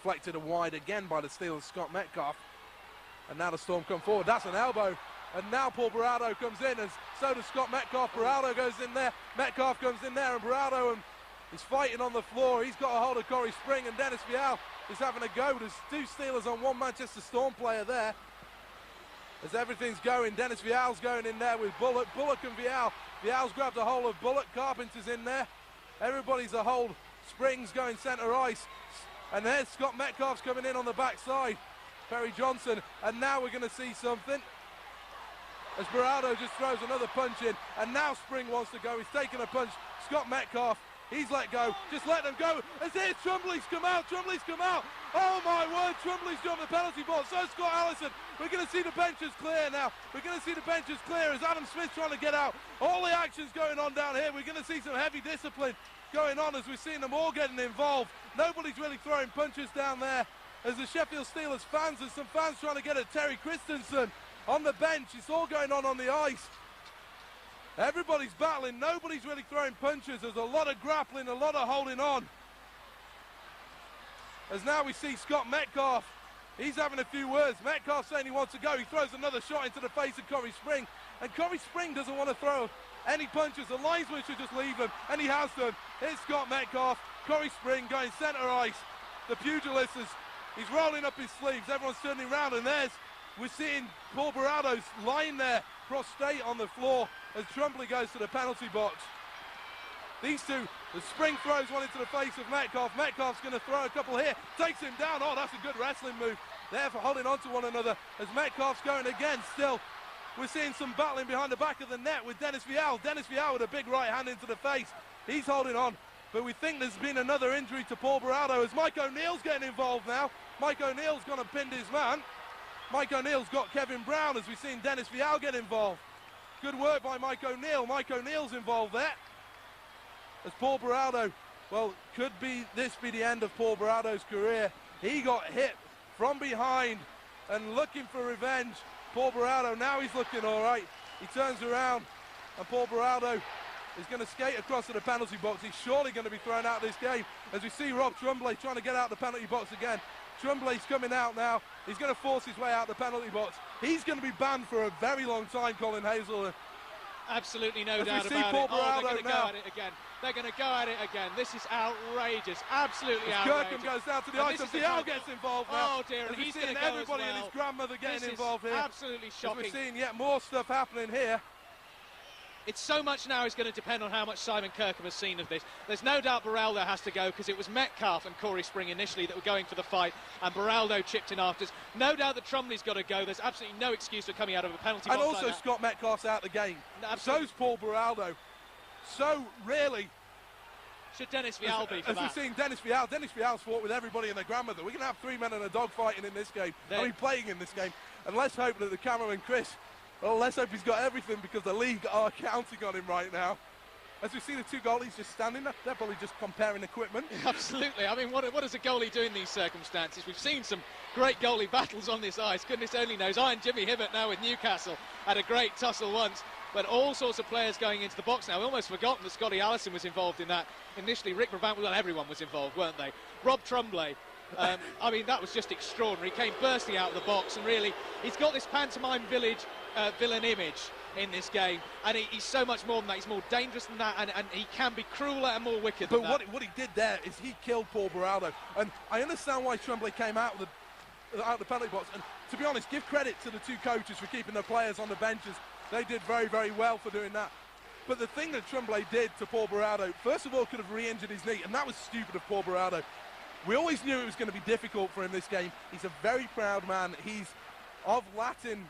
deflected wide again by the Steelers' Scott Metcalf. And now the Storm come forward. That's an elbow. And now Paul Beraldo comes in, and so does Scott Metcalf. Beraldo goes in there. Metcalf comes in there, and Beraldo is fighting on the floor. He's got a hold of Corey Spring, and Dennis Vial is having a go. There's two Steelers on one Manchester Storm player there. As everything's going, Dennis Vial's going in there with Bullock. Bullock and Vial. Vial's grabbed a hold of Bullock. Carpenter's in there. Everybody's a hold. Springs going centre ice. And there's Scott Metcalf's coming in on the backside. Perry Johnson. And now we're going to see something. As Beraldo just throws another punch in. And now Spring wants to go. He's taking a punch. Scott Metcalf. He's let go. Just let them go. As here, Trumbley's come out. Trumbley's come out. Oh my word, Trumbley's jumped the penalty box. So Scott Allison. We're going to see the benches clear now. We're going to see the benches clear as Adam Smith's trying to get out. All the action's going on down here. We're going to see some heavy discipline going on as we've seen them all getting involved. Nobody's really throwing punches down there. As the Sheffield Steelers fans, there's some fans trying to get at Terry Christensen on the bench. It's all going on the ice. Everybody's battling. Nobody's really throwing punches. There's a lot of grappling, a lot of holding on. As now we see Scott Metcalf. He's having a few words. Metcalf saying he wants to go. He throws another shot into the face of Corey Spring. And Corey Spring doesn't want to throw any punches. The linesman should just leave them. And he has done. Here's Scott Metcalf. Corey Spring going centre ice. The pugilist he's rolling up his sleeves. Everyone's turning around. And we're seeing Paul Beraldo's lying there, prostrate on the floor as Trumbley goes to the penalty box. These two, the Spring throws one into the face of Metcalf. Metcalf's going to throw a couple here. Takes him down. Oh, that's a good wrestling move. There for holding on to one another as Metcalf's going again. Still, we're seeing some battling behind the back of the net with Dennis Vial. Dennis Vial with a big right hand into the face. He's holding on. But we think there's been another injury to Paul Beraldo as Mike O'Neill's getting involved now. Mike O'Neill's gone and pinned his man. Mike O'Neill's got Kevin Brown as we've seen Dennis Vial get involved. Good work by Mike O'Neill. Mike O'Neill's involved there. As Paul Beraldo, well, could this be the end of Paul Beraldo's career? He got hit from behind and looking for revenge. Paul Beraldo, now he's looking all right. He turns around and Paul Beraldo is going to skate across to the penalty box. He's surely going to be thrown out of this game as we see Rob Trumbley trying to get out the penalty box again. Trumbley's coming out now. He's going to force his way out the penalty box. He's going to be banned for a very long time, Colin Hazel. Absolutely no doubt about it. Oh, they're going to go at it again. They're going to go at it again. This is outrageous. Absolutely outrageous. Kirkham goes down to the ice and Vial gets involved now. Oh dear, and he's going to go everybody as well. And his grandmother getting involved here. Absolutely shocking. As we're seeing yet more stuff happening here. It's so much now is going to depend on how much Simon Kirkham has seen of this. There's no doubt Beraldo has to go because it was Metcalf and Corey Spring initially that were going for the fight and Beraldo chipped in after. No doubt that Trumbley's got to go. There's absolutely no excuse for coming out of a penalty box. And also like that. Scott Metcalf's out of the game. Absolutely. So's Paul Beraldo. So really should Dennis Vial be for as that? we've seen Dennis Vial's fought with everybody and their grandmother. We're going to have 3 men and a dog fighting in this game. Playing in this game. And let's hope that the cameraman Chris, well, let's hope he's got everything because the league are counting on him right now. As we see the two goalies just standing there, they're probably just comparing equipment. Absolutely. I mean, what does a goalie do in these circumstances? We've seen some great goalie battles on this ice. Goodness only knows. Iron Jimmy Hibbert now with Newcastle had a great tussle once. But all sorts of players going into the box now. We almost forgotten that Scotty Allison was involved in that. Initially, Rick Brabant, well, everyone was involved, weren't they? Rob Trumbley. I mean, that was just extraordinary. He came bursting out of the box, and really, he's got this pantomime villain image in this game, and he's so much more than that. He's more dangerous than that, and he can be crueler and more wicked than that. But what he did there is he killed Paul Beraldo, and I understand why Trumbley came out of the penalty box. And to be honest, give credit to the two coaches for keeping the players on the benches. They did very, very well for doing that. But the thing that Trumbley did to Paul Beraldo, first of all, could have re-injured his knee, and that was stupid of Paul Beraldo. We always knew it was going to be difficult for him this game. He's a very proud man. He's of Latin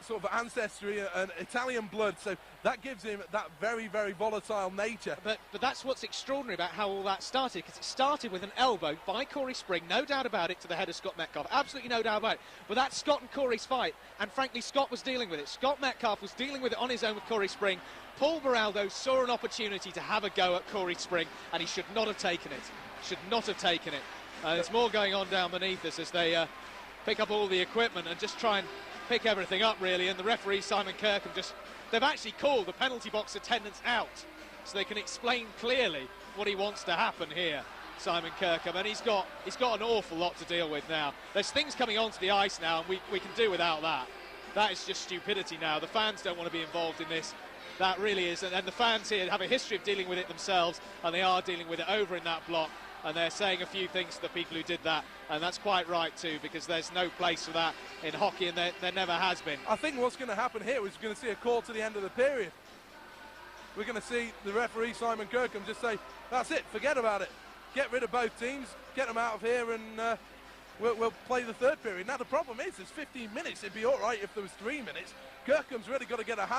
sort of ancestry and Italian blood, so that gives him that very, very volatile nature. But that's what's extraordinary about how all that started, because it started with an elbow by Corey Spring, no doubt about it, to the head of Scott Metcalf, absolutely no doubt about it. But that's Scott and Corey's fight, and frankly Scott was dealing with it. Scott Metcalf was dealing with it on his own with Corey Spring. Paul Beraldo saw an opportunity to have a go at Corey Spring, and he should not have taken it. Should not have taken it. There's more going on down beneath us as they pick up all the equipment and just try and pick everything up, really. And the referee, Simon Kirkham, they've actually called the penalty box attendants out so they can explain clearly what he wants to happen here. Simon Kirkham, and he's got an awful lot to deal with now. There's things coming onto the ice now, and we can do without that. That is just stupidity now. The fans don't want to be involved in this. That really is, and the fans here have a history of dealing with it themselves, and they are dealing with it over in that block, and they're saying a few things to the people who did that, and that's quite right too, because there's no place for that in hockey, and there never has been. I think what's going to happen here is we're going to see a call to the end of the period. We're going to see the referee, Simon Kirkham, just say, that's it, forget about it. Get rid of both teams, get them out of here, and we'll play the third period. Now, the problem is, there's 15 minutes. It'd be all right if there was 3 minutes. Kirkham's really got to get a hand